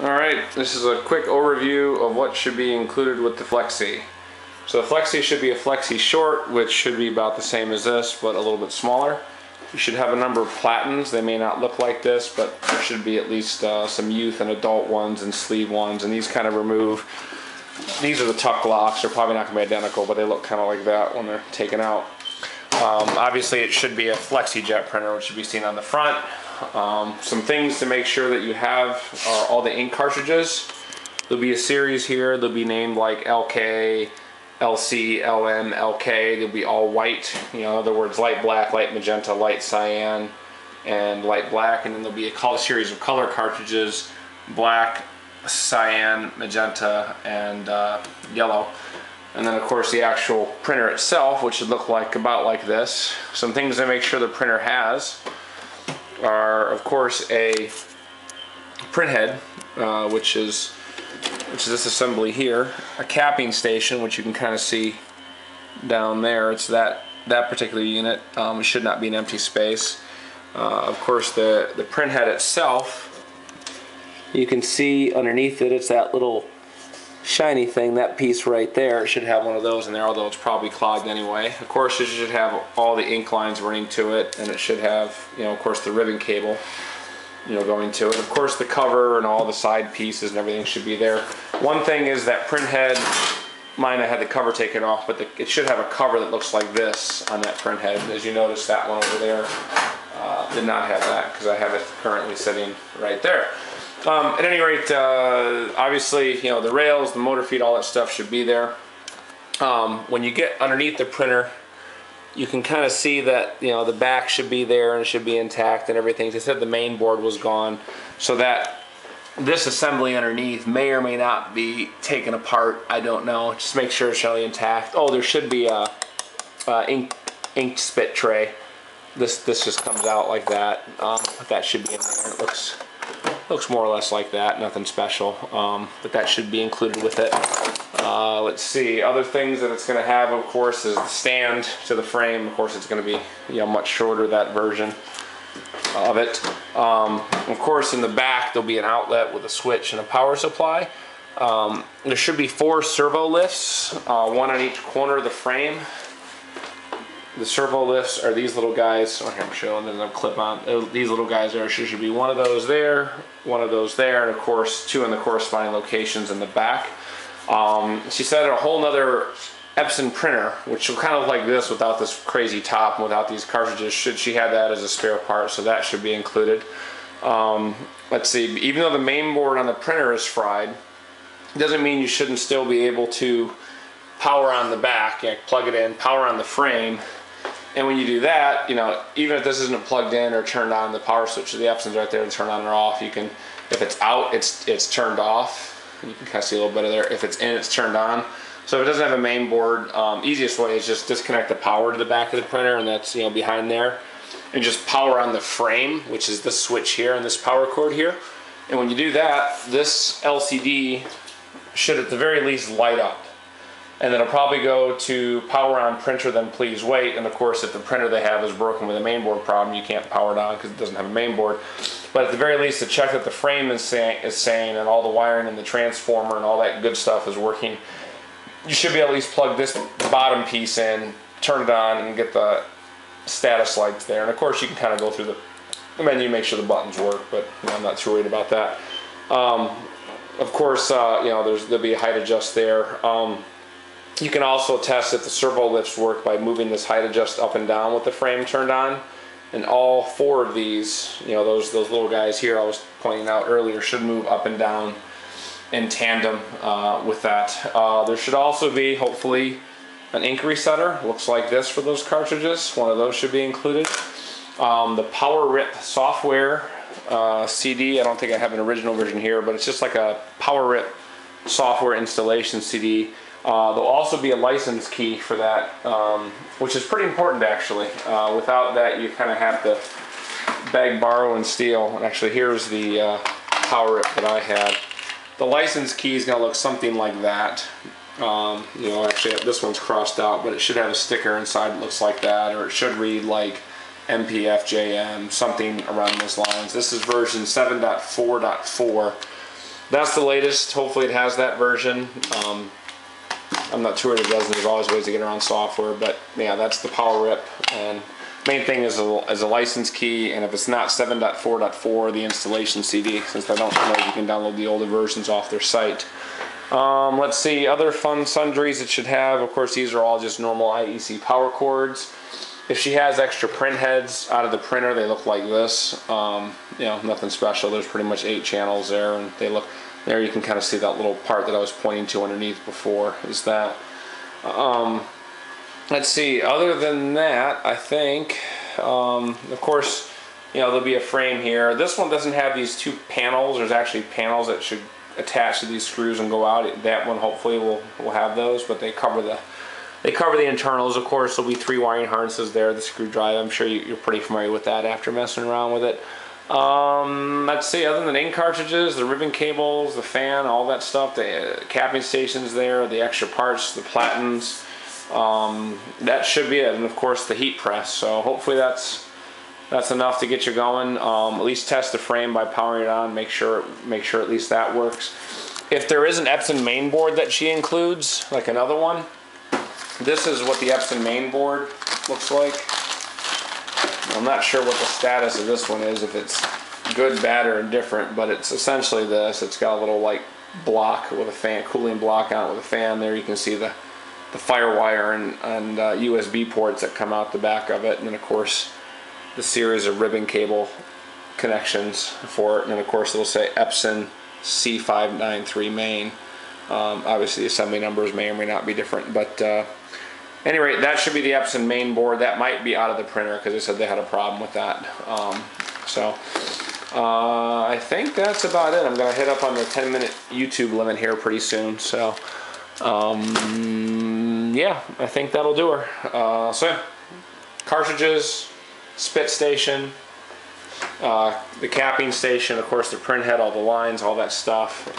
Alright, this is a quick overview of what should be included with the Flexi. So the Flexi should be a Flexi Short, which should be about the same as this, but a little bit smaller. You should have a number of platens. They may not look like this, but there should be at least some youth and adult ones and sleeve ones, and these kind of remove. These are the tuck locks. They're probably not going to be identical, but they look kind of like that when they're taken out. Obviously it should be a FlexiJet printer, which should be seen on the front. Some things to make sure that you have are all the ink cartridges. There'll be a series here. They'll be named like LK, LC, LM, LK. They'll be all white. You know, in other words, light black, light magenta, light cyan, and light black. And then there'll be a series of color cartridges: black, cyan, magenta, and yellow. And then of course the actual printer itself, which should look like about like this. Some things to make sure the printer has are, of course, a print head, which is this assembly here, a capping station, which you can kind of see down there. It's that particular unit. It should not be an empty space. Of course, the print head itself, you can see underneath it, it's that little shiny thing, that piece right there. It should have one of those in there, although it's probably clogged anyway. Of course, it should have all the ink lines running to it, and it should have, you know, of course, the ribbon cable, you know, going to it. Of course, the cover and all the side pieces and everything should be there. One thing is that print head, mine, I had the cover taken off, but it should have a cover that looks like this on that print head. As you notice, that one over there did not have that, because I have it currently sitting right there. At any rate, obviously, you know, the rails, the motor feed, all that stuff should be there. When you get underneath the printer, you can kind of see that, you know, the back should be there and it should be intact and everything. They said the main board was gone, so that this assembly underneath may or may not be taken apart. I don't know. Just make sure it's really intact. Oh, there should be a ink spit tray. This just comes out like that. But that should be in there. It looks more or less like that, nothing special, but that should be included with it. Let's see, other things that it's going to have, of course, is the stand to the frame. Of course, it's going to be, you know, much shorter, that version of it. Of course, in the back there'll be an outlet with a switch and a power supply. There should be 4 servo lifts, one on each corner of the frame. The servo lifts are these little guys. Oh, here I'm showing them, clip on. These little guys there. Should be one of those there, one of those there, and of course 2 in the corresponding locations in the back. She said a whole nother Epson printer, which will kind of look like this without this crazy top and without these cartridges. She had that as a spare part, so that should be included. Let's see. Even though the main board on the printer is fried, it doesn't mean you shouldn't still be able to power on the back. You know, plug it in, power on the frame. And when you do that, you know, even if this isn't plugged in or turned on, the power switch of the Epson's right there to turn on or off. You can, if it's out, it's turned off. You can kind of see a little bit of there. If it's in, it's turned on. So if it doesn't have a main board, easiest way is just disconnect the power to the back of the printer, and that's, you know, behind there, and just power on the frame, which is this switch here and this power cord here. And when you do that, this LCD should at the very least light up. And then it'll probably go to power on printer, then please wait. And of course, if the printer they have is broken with a mainboard problem, you can't power it on because it doesn't have a mainboard. But at the very least, to check that the frame is sane and all the wiring and the transformer and all that good stuff is working, you should be able to at least plug this bottom piece in, turn it on, and get the status lights there. And of course, you can kind of go through the menu, make sure the buttons work, but you know, I'm not too worried about that. Of course, you know, there'll be a height adjust there. You can also test if the servo lifts work by moving this height adjust up and down with the frame turned on. And all 4 of these, you know, those little guys here I was pointing out earlier, should move up and down in tandem with that. There should also be, hopefully, an ink resetter. Looks like this for those cartridges. One of those should be included. The Power Rip software CD. I don't think I have an original version here, but it's just like a Power Rip software installation CD. There'll also be a license key for that, which is pretty important actually. Without that, you kind of have to beg, borrow, and steal. And actually, here's the Power Rip that I had. The license key is going to look something like that. You know, actually, this one's crossed out, but it should have a sticker inside that looks like that, or it should read like MPFJM, something around those lines. This is version 7.4.4. that's the latest. Hopefully it has that version. I'm not sure it doesn't. There's always ways to get around software, but yeah, that's the power rip. And main thing is a license key, and if it's not 7.4.4, the installation CD, since I don't know, you can download the older versions off their site. Let's see, other fun sundries it should have. Of course, these are all just normal IEC power cords. If she has extra print heads out of the printer, they look like this. You know, nothing special. There's pretty much 8 channels there, and they look, there you can kind of see that little part that I was pointing to underneath before, is that. Let's see, other than that, I think, of course, you know, there'll be a frame here. This one doesn't have these 2 panels. There's actually panels that should attach to these screws and go out. That one hopefully will have those, but they cover the internals. Of course, there'll be 3 wiring harnesses there, the screwdriver. I'm sure you're pretty familiar with that after messing around with it. Let's see, other than ink cartridges, the ribbon cables, the fan, all that stuff, the capping stations there, the extra parts, the platens, that should be it. And of course the heat press. So hopefully that's enough to get you going. At least test the frame by powering it on, make sure at least that works. If there is an Epson main board that she includes, like another one, this is what the Epson main board looks like. I'm not sure what the status of this one is, if it's good, bad, or indifferent, but it's essentially this. It's got a little like block with a fan, cooling block on it with a fan there. You can see the firewire and USB ports that come out the back of it, and then of course the series of ribbon cable connections for it, and then of course it'll say Epson C593 main. Obviously the assembly numbers may or may not be different, but any rate, that should be the Epson main board. That might be out of the printer because they said they had a problem with that. I think that's about it. I'm going to hit up on the 10-minute YouTube limit here pretty soon. So yeah, I think that'll do her. So yeah, cartridges, spit station, the capping station, of course the print head, all the lines, all that stuff.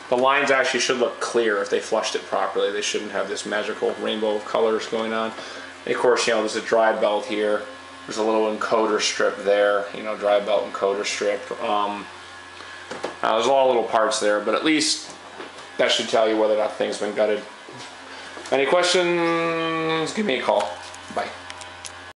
The lines actually should look clear if they flushed it properly. They shouldn't have this magical rainbow of colors going on. And of course, you know, there's a dry belt here. There's a little encoder strip there, you know, dry belt encoder strip. There's a lot of little parts there, but at least that should tell you whether that thing's been gutted. Any questions? Give me a call.